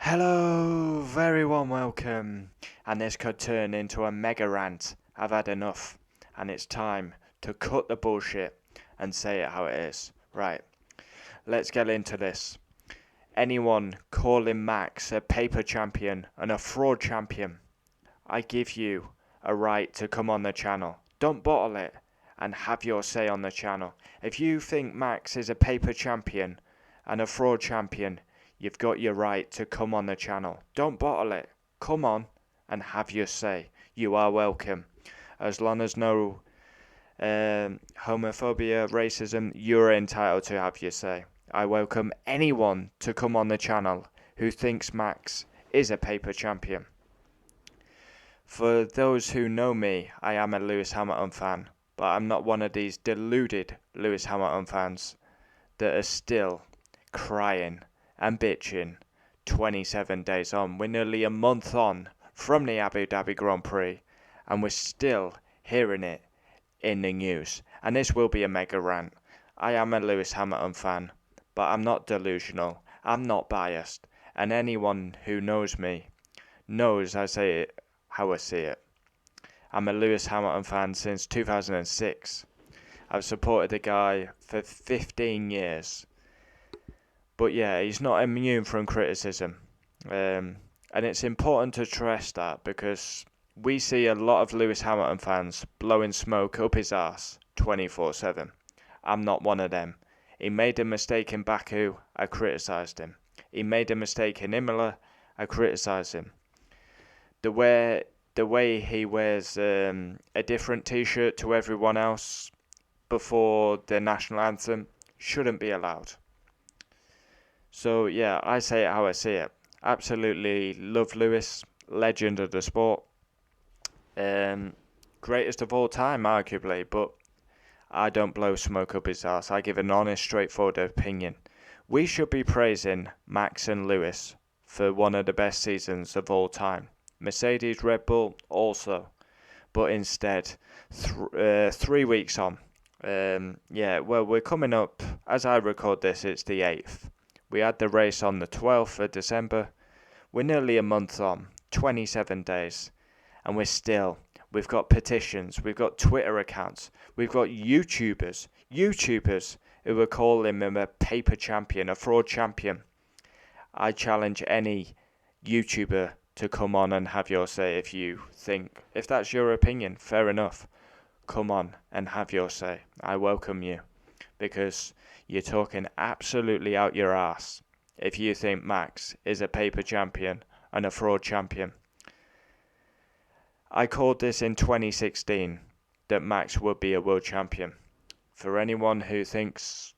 Hello, very warm welcome. And this could turn into a mega rant. I've had enough, and it's time to cut the bullshit and say it how it is. Right, let's get into this. Anyone calling Max a paper champion and a fraud champion, I give you a right to come on the channel. Don't bottle it and have your say on the channel. If you think Max is a paper champion and a fraud champion, you've got your right to come on the channel. Don't bottle it. Come on and have your say. You are welcome. As long as no homophobia, racism, you're entitled to have your say. I welcome anyone to come on the channel who thinks Max is a paper champion. For those who know me, I am a Lewis Hamilton fan, but I'm not one of these deluded Lewis Hamilton fans that are still crying and bitching 27 days on. We're nearly a month on from the Abu Dhabi Grand Prix, and we're still hearing it in the news. And this will be a mega rant. I am a Lewis Hamilton fan, but I'm not delusional. I'm not biased. And anyone who knows me knows I say it how I see it. I'm a Lewis Hamilton fan since 2006. I've supported the guy for 15 years. But yeah, he's not immune from criticism. And it's important to stress that because we see a lot of Lewis Hamilton fans blowing smoke up his arse 24/7. I'm not one of them. He made a mistake in Baku, I criticised him. He made a mistake in Imola, I criticised him. The way he wears a different t-shirt to everyone else before the national anthem shouldn't be allowed. So yeah, I say it how I see it. Absolutely love Lewis, legend of the sport. Greatest of all time, arguably, but I don't blow smoke up his arse. I give an honest, straightforward opinion. We should be praising Max and Lewis for one of the best seasons of all time. Mercedes, Red Bull also. But instead, 3 weeks on. We're coming up, as I record this, it's the 8th. We had the race on the 12th of December. We're nearly a month on, 27 days. And we've got petitions, we've got Twitter accounts, we've got YouTubers who are calling him a paper champion, a fraud champion. I challenge any YouTuber to come on and have your say if that's your opinion, fair enough. Come on and have your say. I welcome you because you're talking absolutely out your ass if you think Max is a paper champion and a fraud champion. I called this in 2016 that Max would be a world champion. For anyone who thinks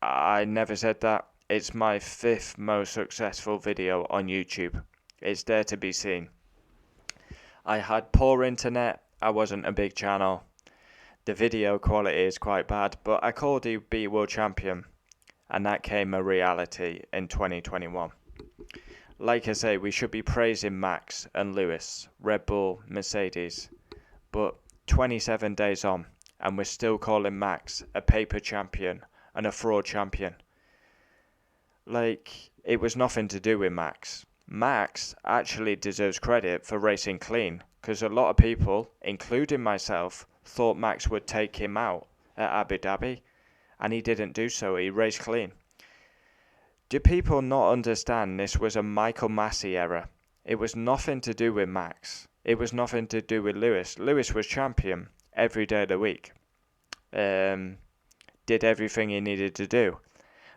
I never said that, it's my 5th most successful video on YouTube. It's there to be seen. I had poor internet, I wasn't a big channel. The video quality is quite bad, but I called he'd be world champion, and that came a reality in 2021. Like I say, we should be praising Max and Lewis, Red Bull, Mercedes, but 27 days on, and we're still calling Max a paper champion and a fraud champion. Like, it was nothing to do with Max. Max actually deserves credit for racing clean, because a lot of people, including myself, thought Max would take him out at Abu Dhabi, and he didn't do so. He raced clean. Do people not understand this was a Michael Massey error? It was nothing to do with Max. It was nothing to do with Lewis. Lewis was champion every day of the week. Did everything he needed to do.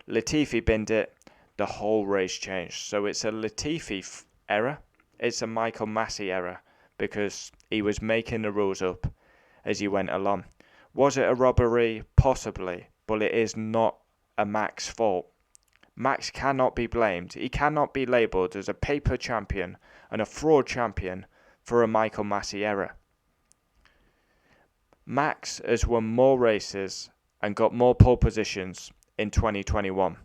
Latifi binned it. The whole race changed. So it's a Latifi error. It's a Michael Massey error because he was making the rules up as he went along. Was it a robbery? Possibly, but it is not a Max fault. Max cannot be blamed. He cannot be labelled as a paper champion and a fraud champion for a Michael Massey error. Max has won more races and got more pole positions in 2021.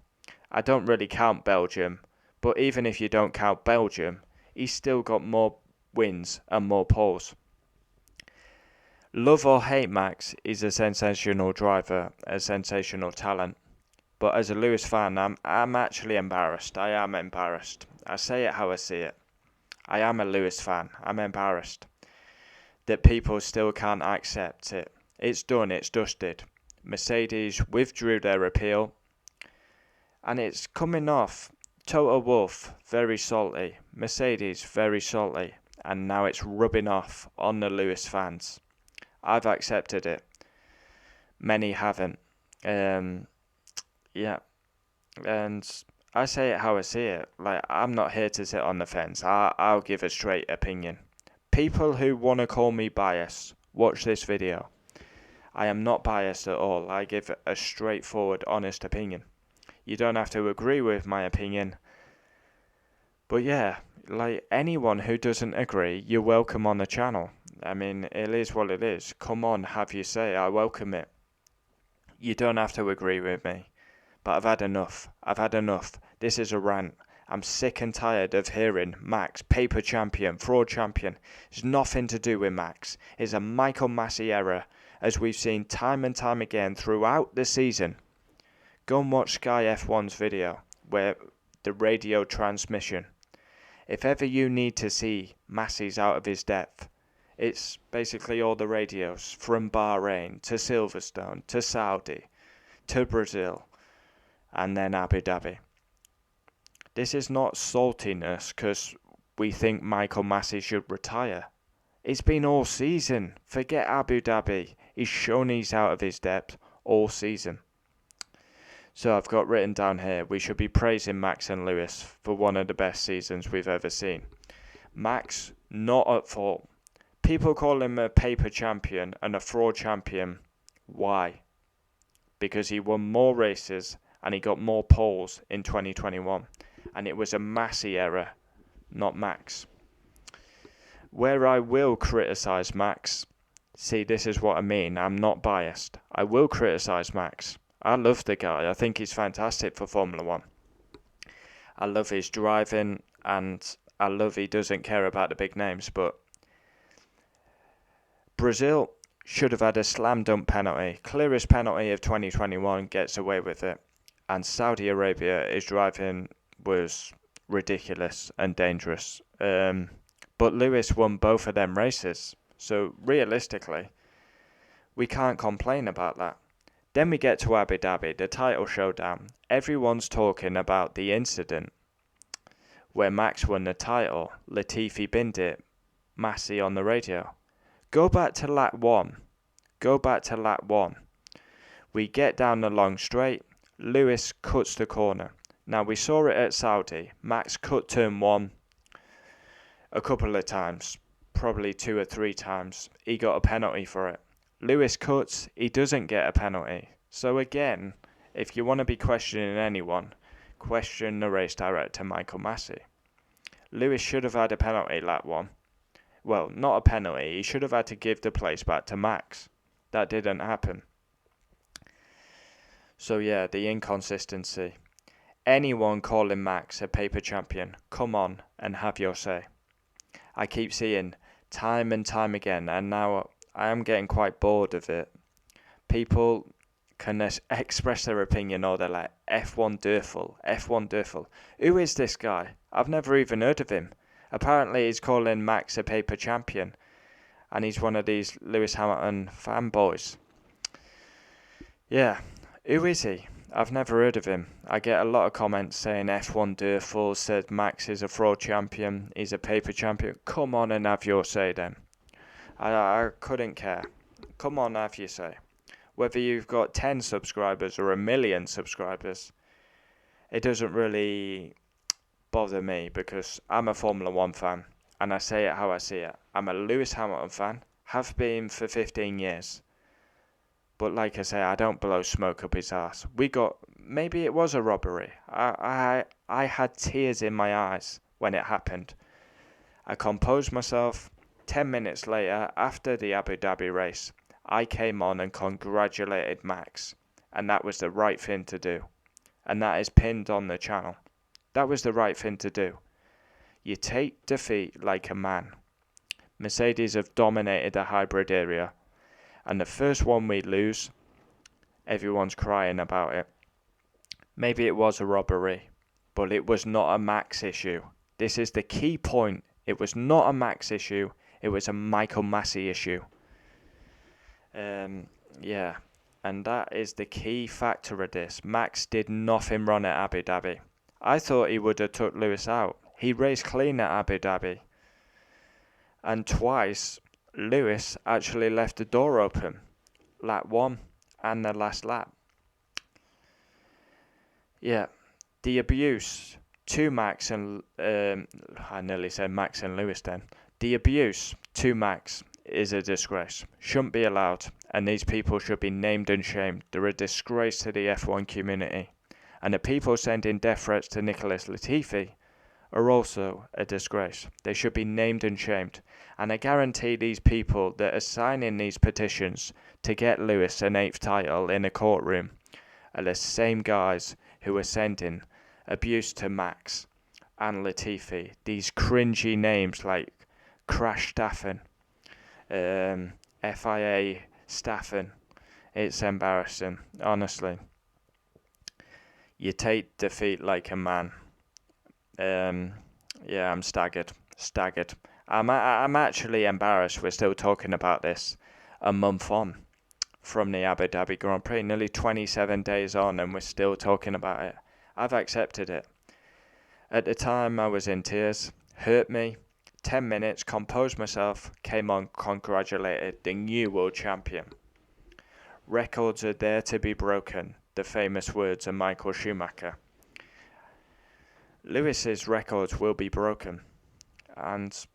I don't really count Belgium, but even if you don't count Belgium, he's still got more wins and more poles. Love or hate Max, he's a sensational driver, a sensational talent. But as a Lewis fan, I'm actually embarrassed. I am embarrassed. I say it how I see it. I am a Lewis fan. I'm embarrassed that people still can't accept it. It's done, it's dusted. Mercedes withdrew their appeal, and it's coming off. Toto Wolff, very salty. Mercedes, very salty. And now it's rubbing off on the Lewis fans. I've accepted it. Many haven't. Yeah. And I say it how I see it. Like, I'm not here to sit on the fence. I'll give a straight opinion. People who want to call me biased, watch this video. I am not biased at all. I give a straightforward, honest opinion. You don't have to agree with my opinion. But yeah, like anyone who doesn't agree, you're welcome on the channel. I mean, it is what it is. Come on, have your say. I welcome it. You don't have to agree with me. But I've had enough. I've had enough. This is a rant. I'm sick and tired of hearing Max, paper champion, fraud champion. It's nothing to do with Max. It's a Michael Massey error, as we've seen time and time again throughout the season. Go and watch Sky F1's video, where the radio transmission. If ever you need to see Massey's out of his depth, it's basically all the radios, from Bahrain to Silverstone to Saudi to Brazil and then Abu Dhabi. This is not saltiness because we think Michael Massey should retire. It's been all season. Forget Abu Dhabi. He's shown he's out of his depth all season. So I've got written down here, we should be praising Max and Lewis for one of the best seasons we've ever seen. Max, not at fault. People call him a paper champion and a fraud champion. Why? Because he won more races and he got more poles in 2021. And it was a Massey error, not Max. Where I will criticise Max, see, this is what I mean, I'm not biased. I will criticise Max. I love the guy. I think he's fantastic for Formula 1. I love his driving and I love he doesn't care about the big names. But Brazil should have had a slam dunk penalty. Clearest penalty of 2021, gets away with it. And Saudi Arabia, his driving was ridiculous and dangerous. But Lewis won both of them races. So realistically, we can't complain about that. Then we get to Abu Dhabi, the title showdown. Everyone's talking about the incident where Max won the title. Latifi binned it. Massey on the radio. Go back to lap 1. Go back to lap 1. We get down the long straight. Lewis cuts the corner. Now we saw it at Saudi. Max cut turn 1 a couple of times. Probably 2 or 3 times. He got a penalty for it. Lewis cuts, he doesn't get a penalty. So again, if you want to be questioning anyone, question the race director Michael Massey. Lewis should have had a penalty lap 1. Well, not a penalty, he should have had to give the place back to Max. That didn't happen. So yeah, the inconsistency. Anyone calling Max a paper champion, come on and have your say. I keep seeing time and time again, and now I am getting quite bored of it. People can express their opinion or they're like, F1 Dürfel, F1 Dürfel. Who is this guy? I've never even heard of him. Apparently he's calling Max a paper champion and he's one of these Lewis Hamilton fanboys. Yeah, who is he? I've never heard of him. I get a lot of comments saying F1 Dürfel said Max is a fraud champion, he's a paper champion. Come on and have your say then. I couldn't care. Come on, have your say. Whether you've got 10 subscribers or 1 million subscribers, it doesn't really bother me because I'm a Formula 1 fan and I say it how I see it. I'm a Lewis Hamilton fan, have been for 15 years. But like I say, I don't blow smoke up his ass. Maybe it was a robbery. I had tears in my eyes when it happened. I composed myself. 10 minutes later, after the Abu Dhabi race, I came on and congratulated Max. And that was the right thing to do. And that is pinned on the channel. That was the right thing to do. You take defeat like a man. Mercedes have dominated the hybrid area. And the first one we lose, everyone's crying about it. Maybe it was a robbery, but it was not a Max issue. This is the key point. It was not a Max issue. It was a Michael Massey issue. Yeah, and that is the key factor of this. Max did nothing wrong at Abu Dhabi. I thought he would have took Lewis out. He raced clean at Abu Dhabi. And twice, Lewis actually left the door open. Lap 1 and the last lap. Yeah, the abuse to Max and... I nearly said Max and Lewis then. The abuse to Max is a disgrace. Shouldn't be allowed. And these people should be named and shamed. They're a disgrace to the F1 community. And the people sending death threats to Nicholas Latifi are also a disgrace. They should be named and shamed. And I guarantee these people that are signing these petitions to get Lewis an 8th title in a courtroom are the same guys who are sending abuse to Max and Latifi. These cringy names like Crash Staffen, FIA Staffen. It's embarrassing, honestly. You take defeat like a man. Yeah, I'm staggered. I'm actually embarrassed we're still talking about this a month on from the Abu Dhabi Grand Prix, nearly 27 days on, and we're still talking about it. I've accepted it. At the time, I was in tears. Hurt me. 10 minutes, composed myself, came on, congratulated the new world champion. Records are there to be broken, the famous words of Michael Schumacher. Lewis's records will be broken, and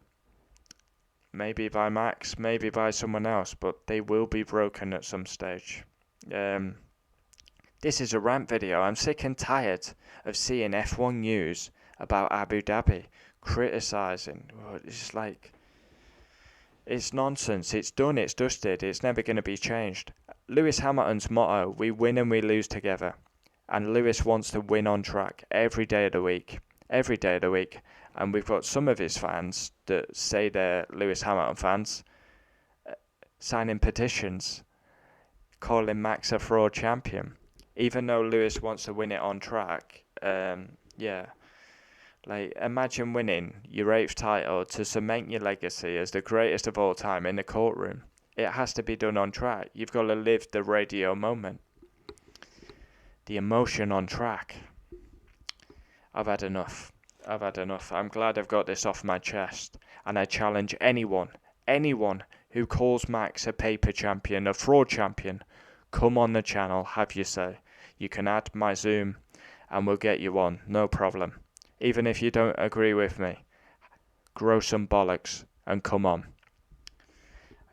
maybe by Max, maybe by someone else, but they will be broken at some stage. This is a rant video. I'm sick and tired of seeing F1 news about Abu Dhabi criticising. It's like, it's nonsense. It's done, it's dusted, it's never going to be changed. Lewis Hamilton's motto, we win and we lose together. And Lewis wants to win on track every day of the week. And we've got some of his fans that say they're Lewis Hamilton fans signing petitions calling Max a fraud champion. Even though Lewis wants to win it on track, like, imagine winning your 8th title to cement your legacy as the greatest of all time in the courtroom. It has to be done on track. You've got to live the radio moment. The emotion on track. I've had enough. I'm glad I've got this off my chest. And I challenge anyone who calls Max a paper champion, a fraud champion, come on the channel, have your say. You can add my Zoom and we'll get you on, no problem. Even if you don't agree with me, grow some bollocks and come on.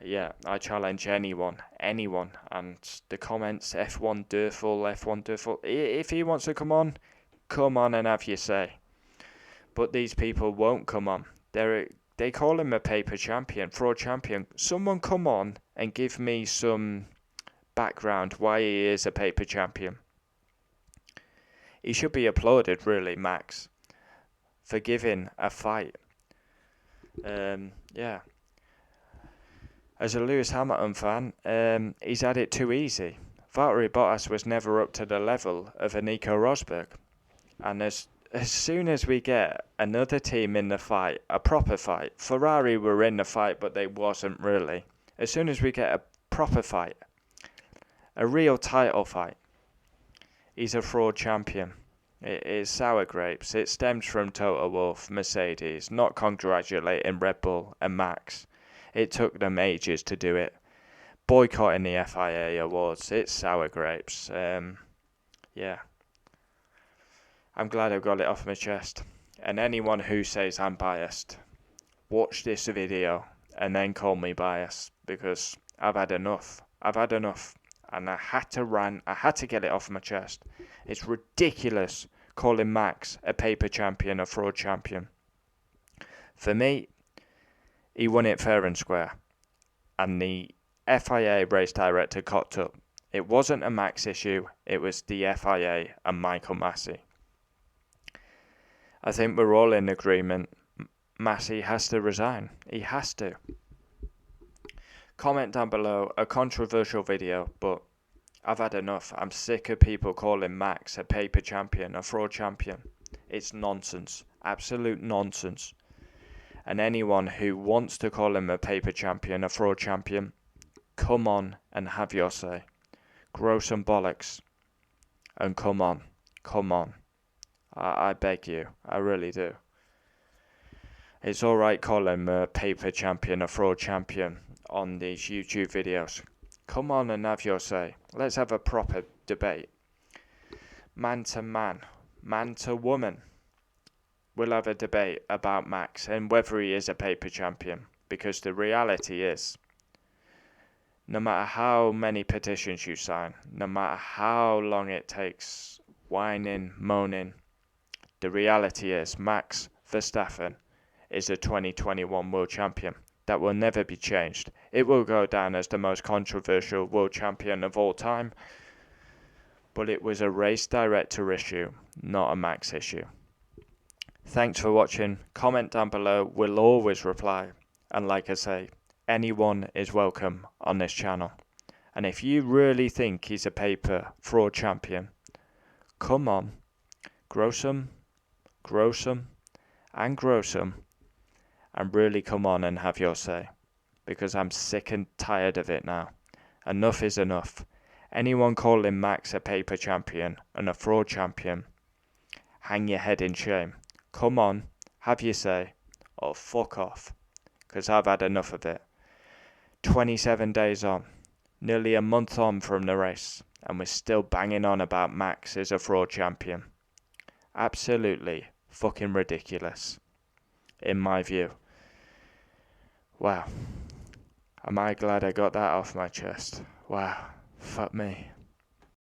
Yeah, I challenge anyone, and the comments, F1 Durful. If he wants to come on and have your say. But these people won't come on. They call him a paper champion, fraud champion. Someone come on and give me some background why he is a paper champion. He should be applauded, really, Max, for giving a fight. Yeah. As a Lewis Hamilton fan, he's had it too easy. Valtteri Bottas was never up to the level of a Nico Rosberg. And as soon as we get another team in the fight, a proper fight, Ferrari were in the fight, but they wasn't really. As soon as we get a proper fight, a real title fight, he's a fraud champion. It is sour grapes. It stems from Toto Wolff, Mercedes, not congratulating Red Bull and Max. It took them ages to do it. Boycotting the FIA awards. It's sour grapes. Yeah. I'm glad I've got it off my chest. And anyone who says I'm biased, watch this video and then call me biased, because I've had enough. And I had to rant. I had to get it off my chest. It's ridiculous calling Max a paper champion, a fraud champion. For me, he won it fair and square. And the FIA race director cocked up. It wasn't a Max issue. It was the FIA and Michael Massey. I think we're all in agreement. Massey has to resign. He has to. Comment down below a controversial video, but I've had enough. I'm sick of people calling Max a paper champion, a fraud champion. It's nonsense. Absolute nonsense. And anyone who wants to call him a paper champion, a fraud champion, come on and have your say. Grow some bollocks. And come on. Come on. I beg you. I really do. It's alright calling him a paper champion, a fraud champion on these YouTube videos. Come on and have your say. Let's have a proper debate. Man to man. Man to woman. We'll have a debate about Max and whether he is a paper champion. Because the reality is, no matter how many petitions you sign, no matter how long it takes, whining, moaning, the reality is Max Verstappen is a 2021 world champion. That will never be changed. It will go down as the most controversial world champion of all time. But it was a race director issue, not a Max issue. Thanks for watching. Comment down below. We'll always reply. And like I say, anyone is welcome on this channel. And if you really think he's a paper fraud champion, come on, grow some, and really come on and have your say. Because I'm sick and tired of it now. Enough is enough. Anyone calling Max a paper champion and a fraud champion, hang your head in shame. Come on, have your say, or fuck off. Because I've had enough of it. 27 days on, nearly a month on from the race, and we're still banging on about Max as a fraud champion. Absolutely fucking ridiculous, in my view. Wow. Am I glad I got that off my chest? Wow. Fuck me.